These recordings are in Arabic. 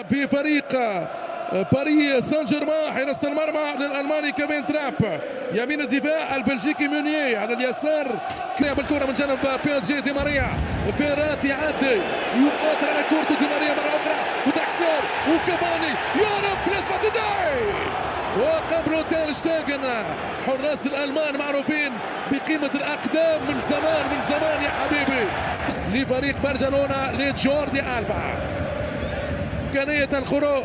بفريق باريس سان جيرمان. حراسة المرمى للألماني كيفين تراب، يمين الدفاع البلجيكي مونيي، على اليسار لعب الكرة من جانب بي اس جي. دي ماريا فيراتي يعدي يقاتل على كورته. دي ماريا مرة أخرى ودراكسلر وكافاني، يا رب نسمة تداي وقبله تير شتيجن. حراس الألمان معروفين بقيمة الأقدام من زمان من زمان يا حبيبي. لفريق برشلونة لجوردي ألبا، إمكانية الخروج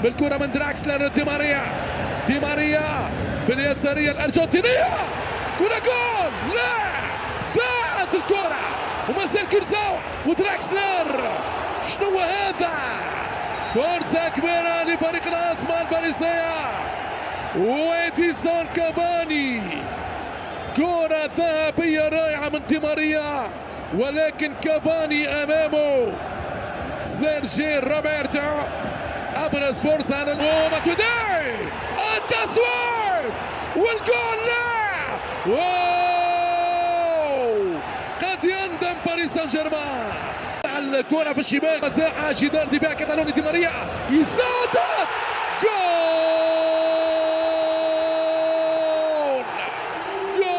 بالكرة من دراكسلر. دي ماريا، دي ماريا باليسارية الأرجنتينية، كرة جول، لا ضاعت الكرة وما زال كيرزاوا ودراكسلر. شنو هذا؟ فرصة كبيرة لفريق الأسمر الباريسية وإديسون كافاني. كرة ذهبية رائعة من دي ماريا، ولكن كافاني أمامه سيرجي روبرتو. أبرز فرصة على ماتويدي، التصويب والجول، لا واو، قد يندم باريس سان جيرمان. الكرة في الشباك، مساحة جدار دفاع كاتالوني. دي ماريا يصادق، جول جول.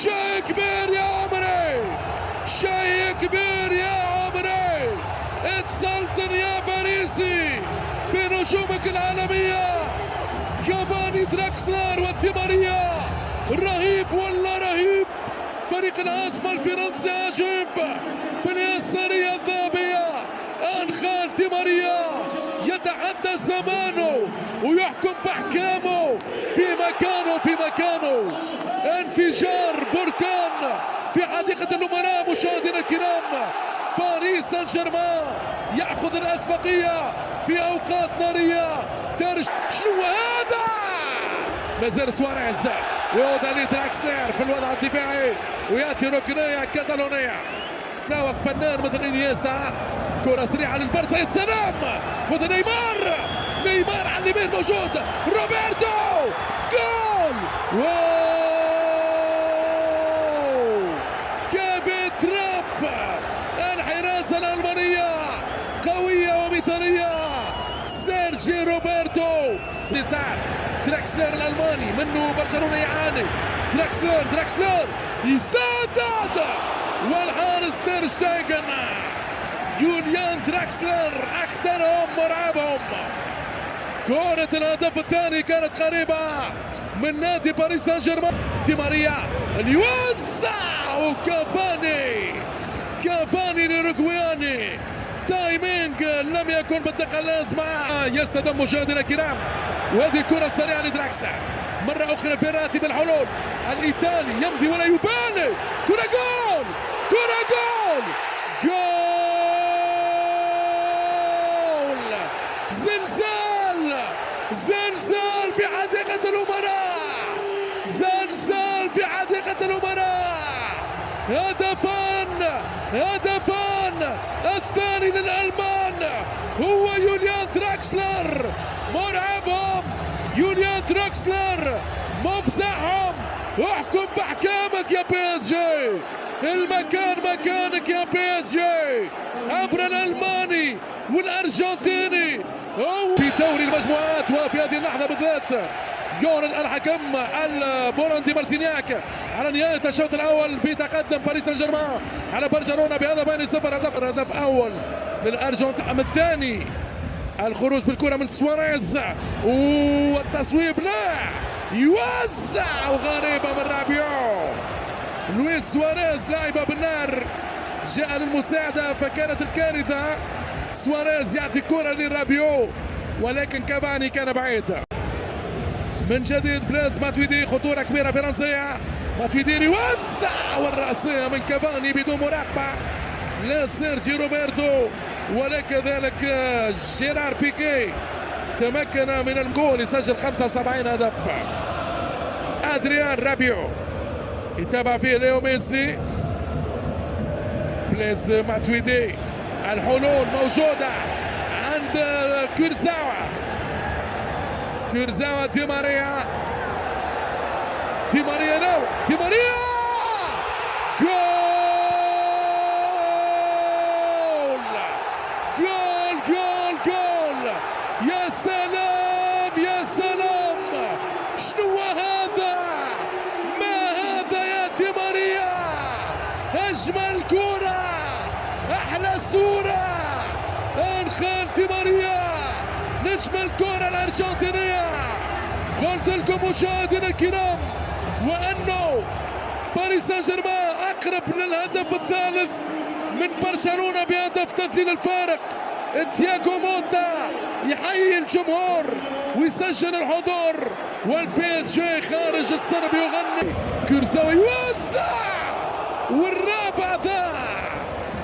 شيء كبير يا عمري، شيء كبير يا عمري. اتسلطن يا باريسي بنجومك العالمية كافاني، دراكسلر ودي ماريا. رهيب ولا رهيب. فريق العاصمة الفرنسي عجيب باليسارية الذهبية. أنخال دي ماريا يتحدى زمانه ويحكم بأحكامه في مكانه في مكانه. انفجار بركان في حديقة الأمراء. مشاهدينا الكرام، باريس سان جيرمان يأخذ الأسبقية في أوقات نارية. شنو هذا؟ مازال سواريز وداني دراكسلر في الوضع الدفاعي، وياتي ركنيه كاتالونيه. ناوك فنان مثل انيستا، كره سريعه للبرسا، يا سلام، مثل نيمار. نيمار على اليمين موجود، روبرتو، جول، واو. كيفين تراب، الحراسه الالمانيه قويه ومثاليه. سيرجي روبرتو لسان دراكسلر الألماني، منه برشلونة يعاني. دراكسلر يسدد، والحارس تير شتيجن. يوليان دراكسلر اختارهم مرعبهم. كرة الهدف الثاني كانت قريبة من نادي باريس سان جيرمان. دي ماريا اللي يوسع، وكافاني الأوروغواياني تايمينج لم يكن بالدقة اللازمة. يستدم مشاهدينا الكرام، وهذه الكرة السريعة لدراكسلر. مرة أخرى فيراتي بالحلول، الإيطالي يمضي ولا يبالي. كرة جول، كرة جول، جول. زلزال في حديقة الأمراء، زلزال في حديقة الأمراء. هدفان الثاني للألمان هو يوليان دراكسلر. مرعبهم يوليان دراكسلر، مفزعهم. احكم باحكامك يا بي اس جي، المكان مكانك يا بي اس جي. عبر الالماني والارجنتيني في دوري المجموعات. وفي هذه اللحظه بالذات يعلن الحكم البولندي مارسينياك على نهاية الشوط الأول بتقدم باريس سان جيرمان على برشلونة بهدفين صفر. هدف أول للأرجنتين، الثاني الخروج بالكرة من سواريز والتصويب، لا يوزع، وغريبة من رابيو. لويس سواريز لاعب بالنار جاء للمساعدة فكانت الكارثة. سواريز يعطي كرة لرابيو، ولكن كافاني كان بعيد. من جديد بلاز ماتويدي، خطورة كبيرة فرنسية. ماتويدي يوزع، والرأسية من كافاني بدون مراقبة لا سيرجي روبرتو ولا كذلك جيرار بيكي. تمكن من الجول، يسجل 75 هدف. أدريان رابيو يتابع فيه ليو ميسي. بلاز ماتويدي، الحلول موجودة عند كيرزاوا. دي ماريا نو، دي ماريا، جول. أجمل كرة الأرجنتينية. قلت لكم مشاهدينا الكرام وأنه باريس سان جيرمان أقرب للهدف الثالث من برشلونة بهدف تسجيل الفارق. تياغو موتا يحيي الجمهور ويسجل الحضور، والبي اس جي خارج السرب يغني. كرزاوي يوسع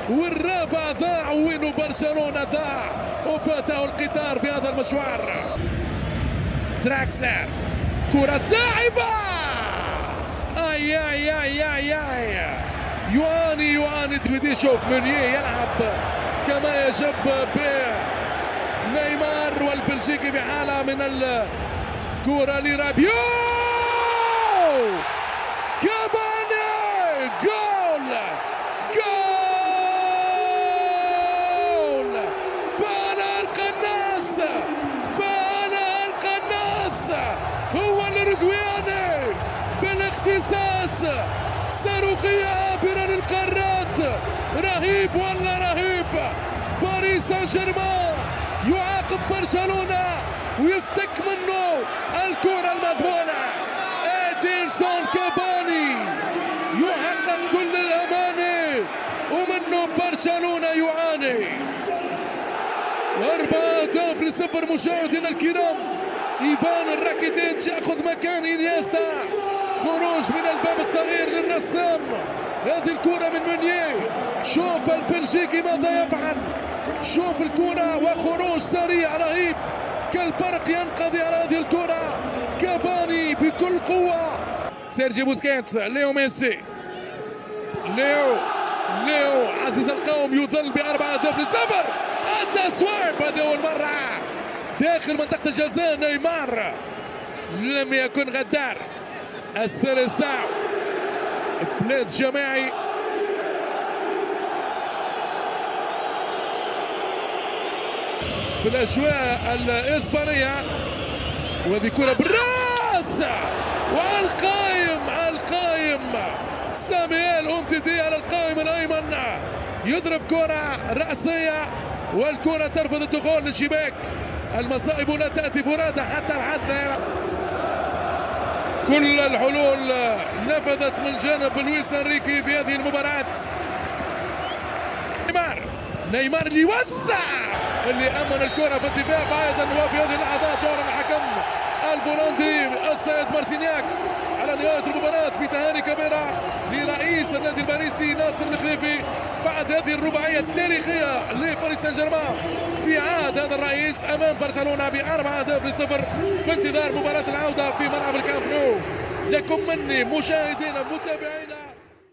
والرابع ضاع وينو برشلونة ضاع وفاته القطار في هذا المشوار. دراكسلر كرة صاعبة، اي اي اي اي اي يعاني بدي يشوف مونيه يلعب كما يجب بنيمار، والبلجيكي في حالة من الكرة لرابيو. كافاني جول فانا القناص هو الأوروغواياني بالاختصاص. صاروخية عابرة للقارات، رهيب ولا رهيب. باريس سان جيرمان يعاقب برشلونة ويفتك منه الكرة المضمونة. إدينسون كافاني يحقق كل الأماني ومنه برشلونة يعاني. 4-0 مشاهدينا الكرام. إيفان الراكيتيتش يأخذ مكان إنيستا. خروج من الباب الصغير للرسام. هذه الكرة من مونيه. شوف البلجيكي ماذا يفعل. شوف الكرة وخروج سريع رهيب كالبرق ينقضي على هذه الكرة. كافاني بكل قوة. سيرجي بوسكيتس، ليو ميسي، ليو عزيز القوم يذل ب4-0. التسويب هذه أول مرة داخل منطقة الجزاء. نيمار لم يكن غدار. السيليساو إفلاس جماعي. في الأجواء الإسبانية، وهذه كرة بالراس وعلى القائم سامييل أومتيتي على القائم الأيمن يضرب كرة رأسية والكرة ترفض الدخول للشباك. المصائب لا تأتي فرادى حتى الحد. كل الحلول نفذت من جانب لويس انريكي في هذه المباراة. نيمار اللي وسع، اللي أمن الكرة في الدفاع بعيدا. وفي هذه اللحظات يعلن الحكم البولندي السيد مارسينياك على نهاية المباراة بتهاني كبيرة لرئيس النادي الباريسي ناصر الخليفي بعد هذه الرباعية التاريخية لباريس سان جيرمان في عهد هذا الرئيس أمام برشلونة ب4-0 في انتظار مباراة العودة في ملعب الكامب نو. لكم مني مشاهدينا متابعينا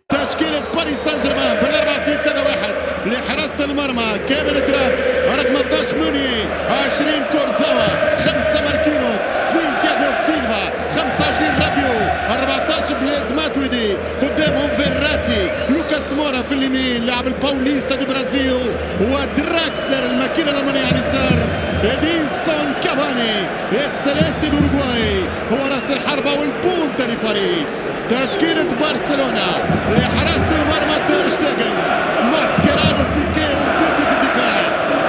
تشكيلة باريس سان جيرمان بال4-2-3-1 لحراسة المرمى كيفن تراب، رقم 11 موني، 20 كورزاوا، 5 ماركينوس، 2 تياغو سيلفا، 25 رابيو، 14 بليز ماتويدي، قدامهم فيراتي، لوكاس مورا في اليمين لاعب الباوليستا دو برازيل، ودراكسلر الماكينة الألمانية على اليسار. إدينسون كافاني السيليستي دو أوروغواي هو راس الحربة والبونتا لباريس. تشكيلة برشلونة لحراسة المرمى تير شتيغن، ماسكيرانو، بيكي، أومتيتي في الدفاع،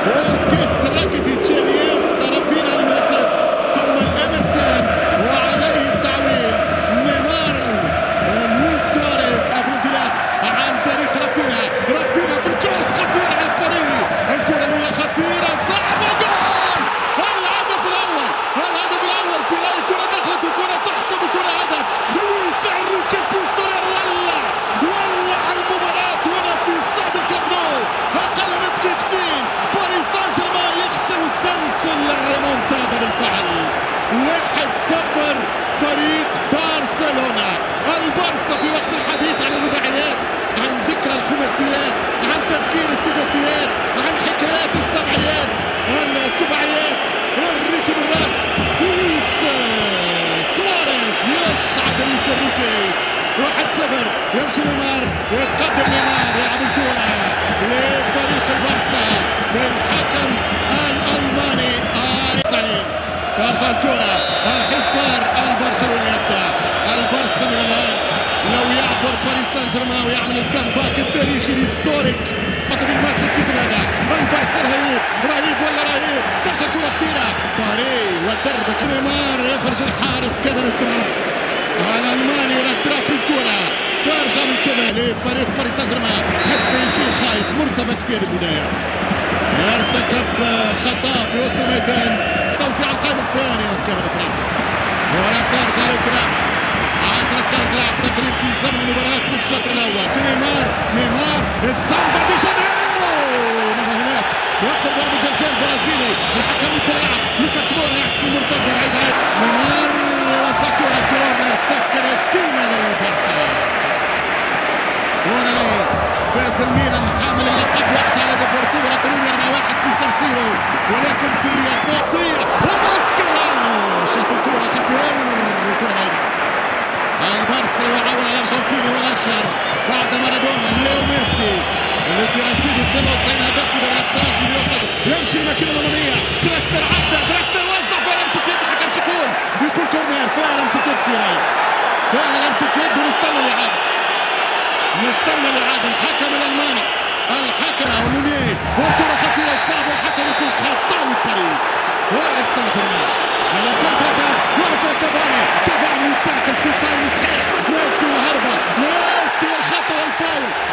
بوسكيتس، راكيتيتش، انيستا، رافينا للوسط، ثم الامسان وعليه التعويل نيمار، لويس سواريز في الانطلاق عن طريق رافينا في الكروس خطير على باريس. الكرة الأولى خطيرة صعبة، جول! الهدف الأول في أي كرة دخلت الكرة تحسب كرة هدف. لويس انريكي بيستولر ولع المباراة هنا في استاد الكامب نو. أقل من دقيقتين باريس سان جيرمان يخسر ويسلسل الريمونتادا بالفعل. 1-0 فريق برشلونة. البارسا في وقت الحديث عن الرباعيات، عن ذكرى الخماسيات، عن تذكير السداسيات، عن حكايات السبعيات، السباعيات. انريكي بالراس، لويس سواريز يصعد لويس انريكي. 1-0 يمشي نيمار، يتقدم نيمار يلعب الكرة لفريق البارسا بالحكم الألماني سعيد. ترجع الكرة، الحصار البرشلوني يبدأ. البارسا من الآن لو يعبر باريس سان جيرمان ويعمل الكامباك التاريخي الهستوريك بعد الماتش السيزون هذا. البارسا رهيب ولا رهيب. ترجع الكرة خطيرة. الحارس كيفن تراب الألماني تراب الكرة ترجع من كبل لفريق باريس سان جيرمان. تحس بشيء خايف مرتبك في هذه البداية، يرتكب خطأ في وسط الميدان. توزيع القائمة الثانية كيفن تراب ورا ترجع لتراب. 10 دقائق لعب تقريبا في زمن المباراة للشوط الأول. نيمار السامبا دي جانيرو ماذا هناك يقف ضربة جزاء البرازيلي. الحكم يتلعب لوكاس مورا يحسم مرتدة بعيد عن نيمار وساكورا كورنر سكر سكينة للبارسا. ورا فاز الميلان حامل اللقب وقت على ديبورتيفو لا كولونيا 4-1 في سان سيرو، ولكن في الرياضية وماسكيرانو شاط الكرة خلفية الكرة بعيدة. البارسا يعاون على الارجنتيني والاشهر بعد مارادونا ليو ميسي اللي في رصيده 93 هدف في دوري الابطال في 111. يمشي الماكينه الالمانيه دراكسلر عدى دراكسلر وزع فيها لمسه يد. الحكم يقول كورنير فيها لمسه يد في راي فيها لمسه يد ونستنى الاعاده الحكم الالماني الحكم مونيه والكره خطيره صعبه والحكم يكون خطاوي باريس ورا سان جيرمان على كونتر اتاك ورفع كافاني يتاكل في تايم صحيح. ميسي والهربه ميسي والخطا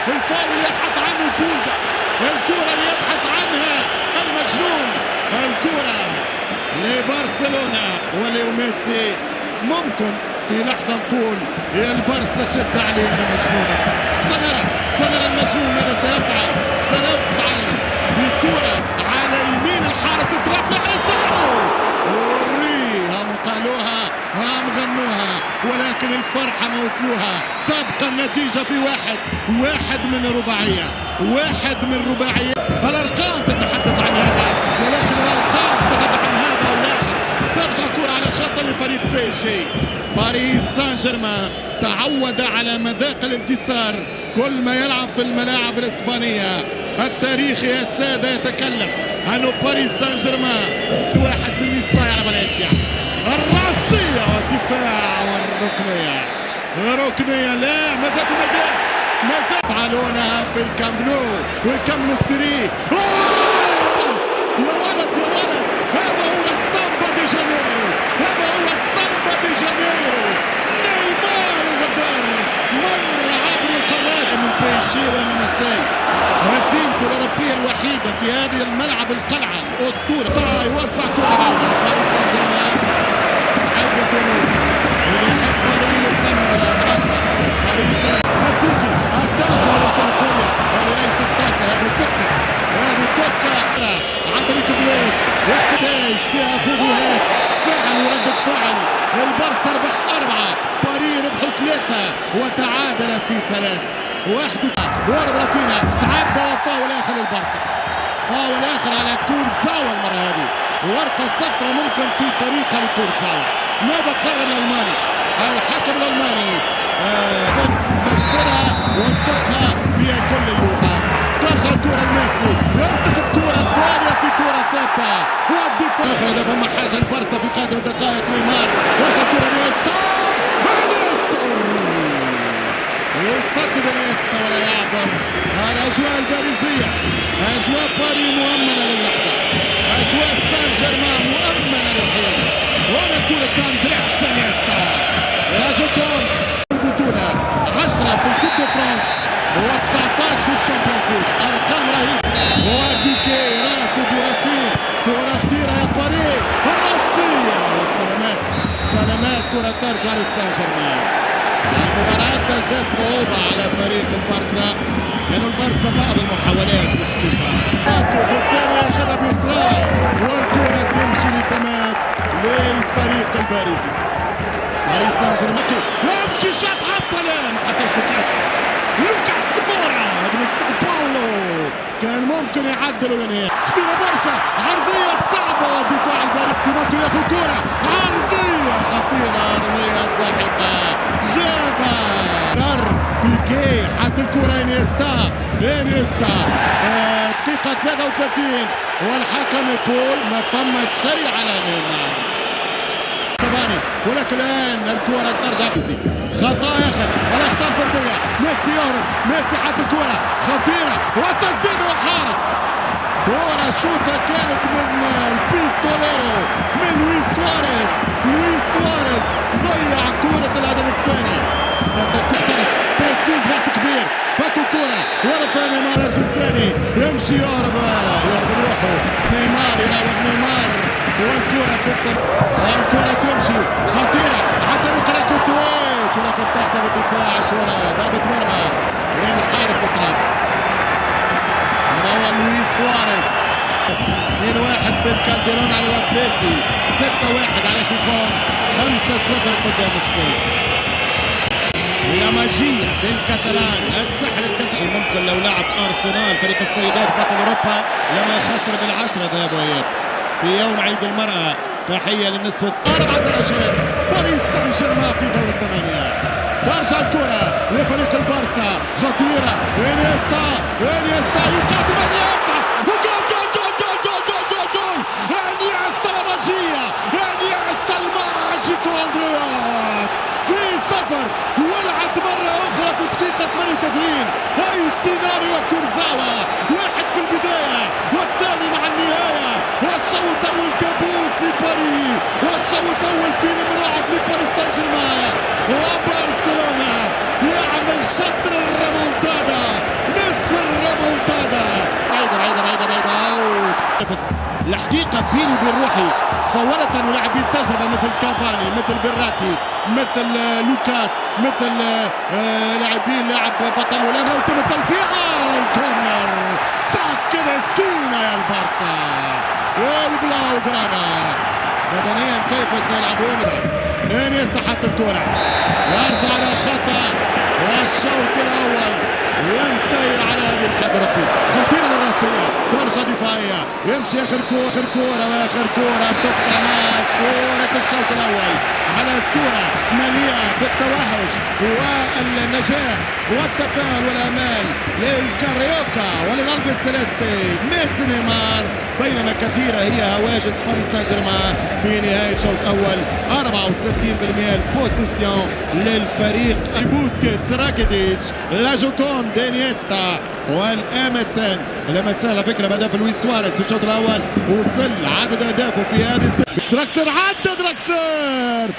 والفاول اللي يبحث عنه البولدا الكره اللي يبحث عنها المجنون الكره لبرشلونه وليو ميسي. ممكن في لحظه نقول يا البارسا شد علينا مجنونه. سنرى المجنون ماذا سيفعل. سنفعل بكره على يمين الحارس تراب على زارو قالوها هم غنوها ولكن الفرحة ما وصلوها. تبقى النتيجة في واحد من رباعية. الأرقام تتحدث عن هذا ولكن الأرقام ستدعم هذا والآخر. ترجع كرة على خط لفريق PSG. باريس سان جيرمان تعود على مذاق الانتصار كل ما يلعب في الملاعب الإسبانية. التاريخ يا سادة يتكلم أنه باريس سان جيرمان في 1% ستاي على فالنسيا. الرأسية والدفاع والركنية لا ما زالت الميدان ما زالت يفعلونها في الكامب نو ويكملوا السري. يا ولد هذا هو السامبا دي جانيرو نيمار الغدار مر عبر القارات من PSG ومن مارسيل. هزيمته الأوروبية الوحيدة في هذه الملعب القلعة الأسطورة. يوزع كرة بعيدة باريس سان جيرمان اللي يحب فريق يدمر الأكبر. باريس التيكي التاكا ولكن الكوريا هذه ليست تاكا هذه التوكا عن طريق بلوس يحسداج فيها خذ وهات فعل وردة فعل. البارسا ربح 4 باريس ربحوا 3 وتعادل في 3. ورا رافينا تعدى وفاول اخر للبارسا. فاول اخر على كورتزاوا المرة هذه ورقة صفراء ممكن في طريقة لكورتزاوا. ماذا قرر الألماني الحكم الألماني؟ فسرها وانطقها بكل اللغات. ترجع الكرة لميسي ينتقد كرة ثانية في كرة ثابتة والدفاع أخرى. هذا فما حاجة البارسا في قادم دقائق. نيمار يرجع الكرة لنيستا يسدد نيستا ولا يعبر. الأجواء الباريزية أجواء باري مؤمنة للحظة. أجواء سان جيرمان مؤمنة للحين. هنا كرة أندرياس نيستا لاجوكونت البطولة 10 في الكوب دو فرانس و19 في الشامبيونز ليج. أرقام رهيبة وبيكي راس وبيراسين كرة خطيرة يا باري الراسية سلامات كرة ترجع للسان جيرمان. المباراة تزداد صعوبة على فريق البارسا لأن البارسا بعض المحاولات الحقيقة بالثاني أخذها بيسراه والكرة تمشي للتماس للفريق الباريزي. باريس سان جيرمان يمشي شاط حتى لا ما حطش لوكاس مورا ابن ساو باولو كان ممكن يعدل وينهي. خطيرة برشا عرضية صعبة والدفاع الباريسي ممكن ياخذ كرة عرضية خطيرة عرضية زاحفة جابها بيكي حتى الكرة انيستا دقيقة 33 والحكم يقول ما فما شيء على نيمار كافاني. ولكن الآن الكرة ترجع خطأ آخر الأخطاء الفردية. ميسي يهرب ميسي حتى الكرة خطيرة والتسديد والحارس كرة شوطة كانت من البيستوليرو من لويس سواريز. لويس سواريز ضيع كرة الهدف الثاني. ستخترق بريسينج ضغط كبير، فكوا كرة ورفع نيمار الثاني، يمشي يهرب بروحه نيمار، يراوغ نيمار والكرة في الكرة تمشي خطيرة على طريق راكيتيتش، ولكن تحت بالدفاع الكرة ضربة مرمى من الحارس التراب. هذا هو لويس سواريز. 2-1 في الكالديرون على الاتليتي، 6-1 على خيخون، 5-0 قدام السيد. لا ماجية للكاتالان، السحر الكاتالان. ممكن لو لعب أرسنال فريق السيدات بطل أوروبا لما خسر بال10 ذهاب وإياب في يوم عيد المرأة. تحية للنصف 4 درجات باريس سان جيرمان في دور الثمانية. ترجع الكرة لفريق البارسا، خطيرة، انيستا يقاتل من يفعل وجول جول جول جول جول جول جول جول انيستا الماجية، انيستا الماجيكو اندرياس 2-0. ولعت مرة أخرى في الدقيقة 38. أي سيناريو كورزاوا، واحد في البداية والثاني مع النهاية. والشوط الأول كابوس لباريس، والشوط الأول فيلم رعب لباريس سان جيرمان. وبرشلونة يعمل شطر الريمونتادا، نصف الريمونتادا. الحقيقة بيني وبين روحي صورت أنه لاعبين تجربة مثل كافاني، مثل فيراتي، مثل لوكاس، مثل لاعب بطل ولا وتم التوزيع الكورنر سكن سكينة يا البارسا. البلاو غرانا بدنيا كيف سيلعبون. انيستا حط الكرة يرجع على خطأ، والشوط الأول ينتهي على هذه الكرة خطيرة للرأسية، درجة دفاعية، يمشي آخر كورة وآخر كورة تقطع مع صورة الشوط الأول على صورة مليئة بالتوهج والنجاح والتفاؤل والآمال للكاريوكا وللقلب السيليستي ميسي نيمار، بينما كثيرة هي هواجس باريس سان جيرمان في نهاية الشوط الأول. 64% البوسيسيون للفريق. بوسكيتس، راكيتيتش، لاجوكون، انيستا والامسن. الامسن على فكرة بدأ في لويس سواريز في الشوط الأول، وصل عدد أهدافه في هذه دراكسلر، عدى دراكسلر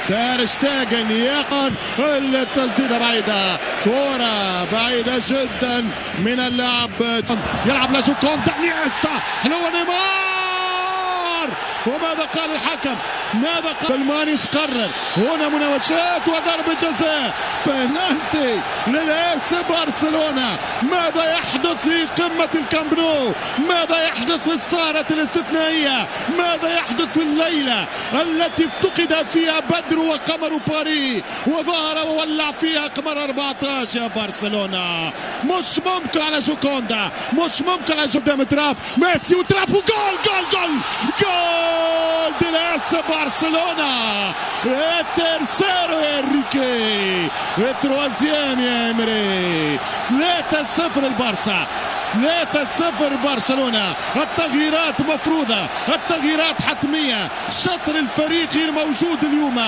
تير شتيجن يقن التسديدة بعيدة، كرة بعيدة جدا من اللاعب، يلعب لاجوكون، انيستا، حلوة نيمار. وماذا قال الحكم؟ ماذا قال المانيش؟ قرر هنا مناوشات وضربة جزاء، بنالتي للاس برشلونة. ماذا يحدث في قمة الكامب نو؟ ماذا يحدث في السهرة الاستثنائية؟ ماذا يحدث في الليلة التي افتقد فيها بدر وقمر باريس وظهر وولع فيها قمر 14 يا برشلونة؟ مش ممكن على جوكوندا، مش ممكن على قدام تراب، ميسي وتراب وجول جول جول جول ديلاس برشلونة. الترسيرو يا انريكي، التروازيام يا امري. 3-0 البارسا، 3-0 برشلونة. التغييرات مفروضة، التغييرات حتمية، شطر الفريق غير موجود اليوم.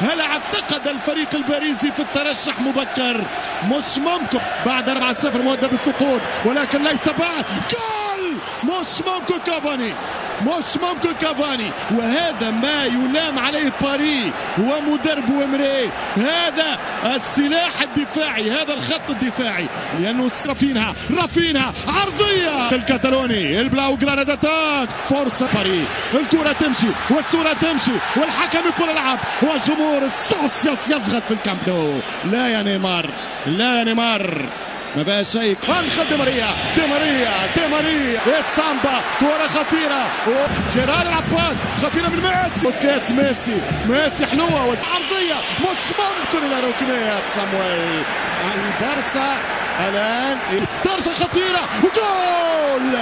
هل اعتقد الفريق الباريسي في الترشح مبكر؟ مش ممكن بعد 4-0 مؤدى بالسقوط، ولكن ليس بعد جول. مش ممكن كافاني، مش ممكن كافاني. وهذا ما يلام عليه باريس ومدرب ومري، هذا السلاح الدفاعي، هذا الخط الدفاعي، لأنه رافينها عرضية الكتالوني، البلاو جراناداتاك، فرصة باريس، الكرة تمشي والصورة تمشي والحكم يقول العب، والجمهور الصوصيوس يضغط في الكامب نو. لا يا نيمار، لا يا نيمار، ما بقى شيء. انخل دي ماريا السامبا، كرة خطيرة، جيرار العباس، خطيرة من ميسي، بوسكيتس، ميسي حلوة عرضية مش ممكن إلى ركنية سامويل. البارسا الآن درجة خطيرة وجول.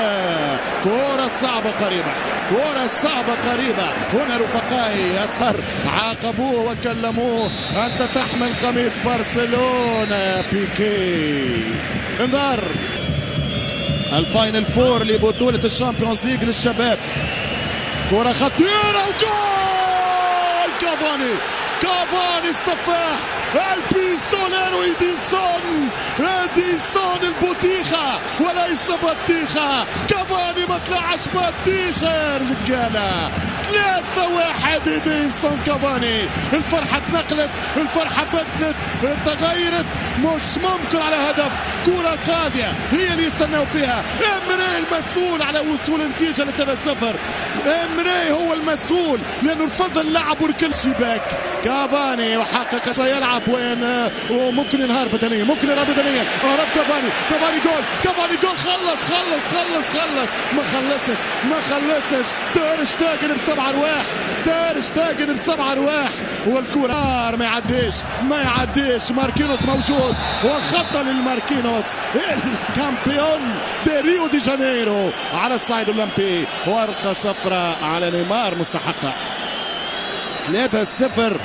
كرة صعبة قريبة، هنا رفقائي السر عاقبوه وكلموه، أنت تحمل قميص برشلونة بيكي. انذار الفاينل فور لبطولة الشامبيونز ليج للشباب. كرة خطيرة وجول. كافاني السفاح، البيستوليرو إدينسون إديسون البطيخة وليس بطيخة. كافاني ما طلعش بطيخة يا رجالة. 3-1 إديسون كافاني. الفرحة اتنقلت، الفرحة بدلت، تغيرت. مش ممكن على هدف. كرة قاضية هي اللي يستناو فيها. إمري المسؤول على وصول النتيجة ل 3-0. إمري هو المسؤول لأنه الفضل لعبوا الكل شباك. كافاني وحقق سيلعب وين وممكن ينهار بدنيا، ممكن ينهار بدنيا. هرب كافاني، كافاني جول، كافاني جول. خلص ما خلصش. تير شتاجن ب7 أرواح، تير شتاجن ب7 أرواح. والكرة ما يعديش. ماركينوس موجود وخطة للماركينوس الكامبيون دي ريو دي جانيرو على الصعيد الأولمبي. ورقة صفراء على نيمار مستحقة. 3-0.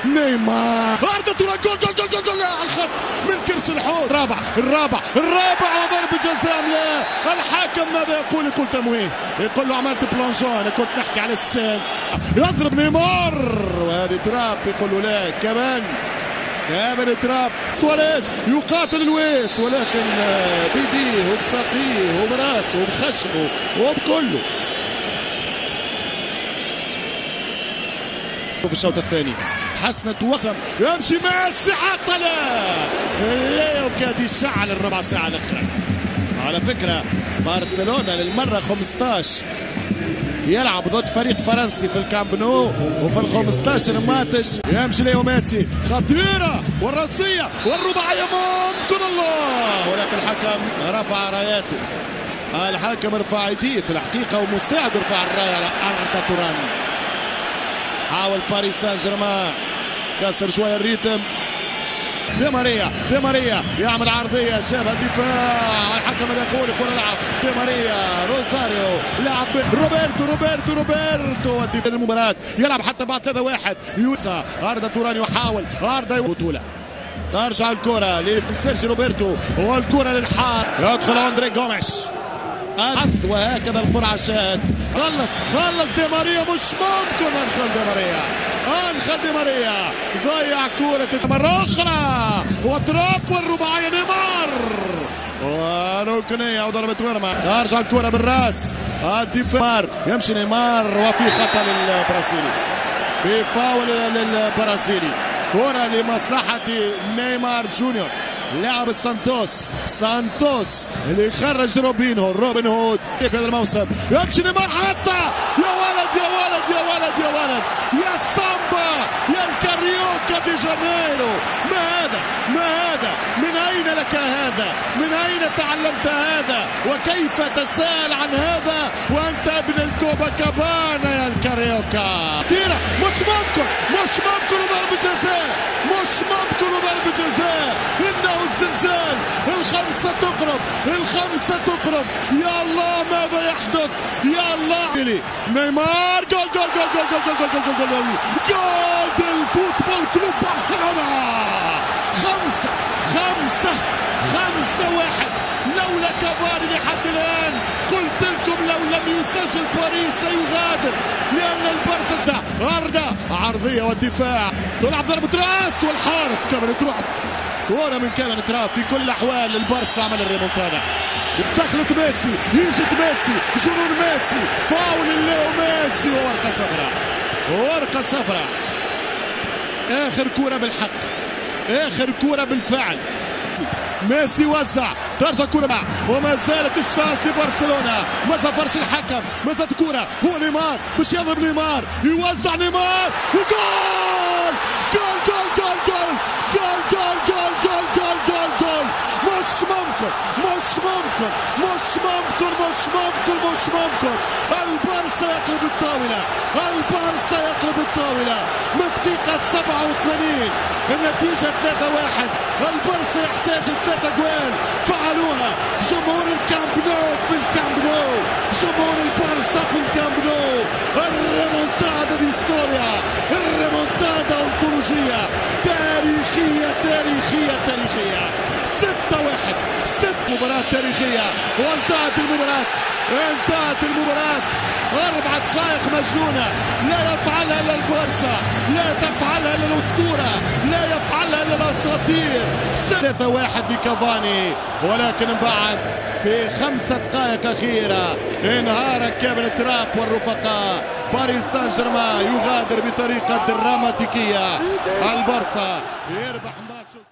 نيمار عرضة جول على الخط من كرش الحوت. الرابع وضرب جزاء. لا الحاكم ماذا يقول؟ يقول تمويه، يقول له عملت بلانجون، كنت نحكي على السن. يضرب نيمار وهذه تراب. يقول له لا كمان تراب. سواريز يقاتل لويس ولكن بيديه وبساقيه وبراسه وبخشمه وبكله. في الشوط الثاني حسنت وسم يمشي ميسي حتى لا وكاد يشعل الربع ساعة الأخرى. على فكرة برشلونة للمرة 15 يلعب ضد فريق فرنسي في الكامب نو، وفي ال15 ماتش. يمشي ليو ميسي خطيرة والراسية والرباعية ممكن الله، ولكن الحكم رفع راياته. الحكم رفع يديه في الحقيقة ومساعد رفع الراية على أردا توران. حاول باريس سان جيرمان كسر شوية الريتم. دي ماريا يعمل عرضية شابها الدفاع. الحكم يقول الكرة لعب دي ماريا. روزاريو لعب روبرتو الدفاع المباراة يلعب حتى بعد 3-1. يوسا أردا توران يحاول بطولة. ترجع الكرة لسيرجي روبرتو والكرة للحار. يدخل أندري جوميش وهكذا القرعة شاهد. خلص دي ماريا. مش ممكن أنخل دي ماريا ضيع كرة مرة أخرى. وتراب والرباعية نيمار وركنية وضربة مرمى. ترجع الكرة بالراس. الدفاع يمشي نيمار وفي خطأ للبرازيلي، في فاول للبرازيلي. كرة لمصلحة نيمار جونيور لاعب سانتوس اللي خرج روبن هود في هذا الموسم. يمشي نيمار حتى يا ولد يا سامبا يا الكاريوكا دي جانيرو. ما هذا من أين لك هذا؟ من أين تعلمت هذا؟ وكيف تسأل عن هذا وأنت ابن الكوبا كابانا يا الكاريوكا؟ تيرا مش ممكن ضرب جزاء. إنه الزلزال. الخمسة تقرب. يا الله ماذا يحدث؟ يا الله. نيمار جول الفوتبول كلوب برشلونة. 5-1. لولا كافاني لحد الآن قلت لكم لو لم يسجل باريس سيغادر، لأن البارسا عرضية والدفاع تلعب ضربة راس والحارس كمان تروح كورة من كيفن تراف. في كل الأحوال البارسا عمل الريمونتادا. دخلت ميسي، يجت ميسي، جنون ميسي، فاول الليو ميسي ورقة صفراء. آخر كورة بالحق، آخر كورة بالفعل. ميسي وزع، ترجع كرة معه وما زالت الشانس لبرشلونة. ما سافرش الحكم، ما زالت كرة. هو نيمار باش يضرب نيمار، يوزع نيمار وجول. مش ممكن. البارسا يقلب الطاولة من دقيقة 87. النتيجة 3-1. البارسا يحتاج 3 جوال فعلوها. جمهور الكامب نو في الكامب نو، جمهور البارسا في الكامب نو. الريمونتادا دي ستوريا، الريمونتادا أنطولوجية تاريخية 6-1. 6 مباراة تاريخية وانتهت المباراة. 4 دقائق مجنونة لا يفعلها إلا البارسا، لا تفعلها إلا الأسطورة، لا يفعلها إلا الأساطير. 3-1 لكافاني، ولكن بعد في 5 دقائق أخيرة انهار كيفن تراب والرفقاء. باريس سان جيرمان يغادر بطريقة دراماتيكية. البارسا يربح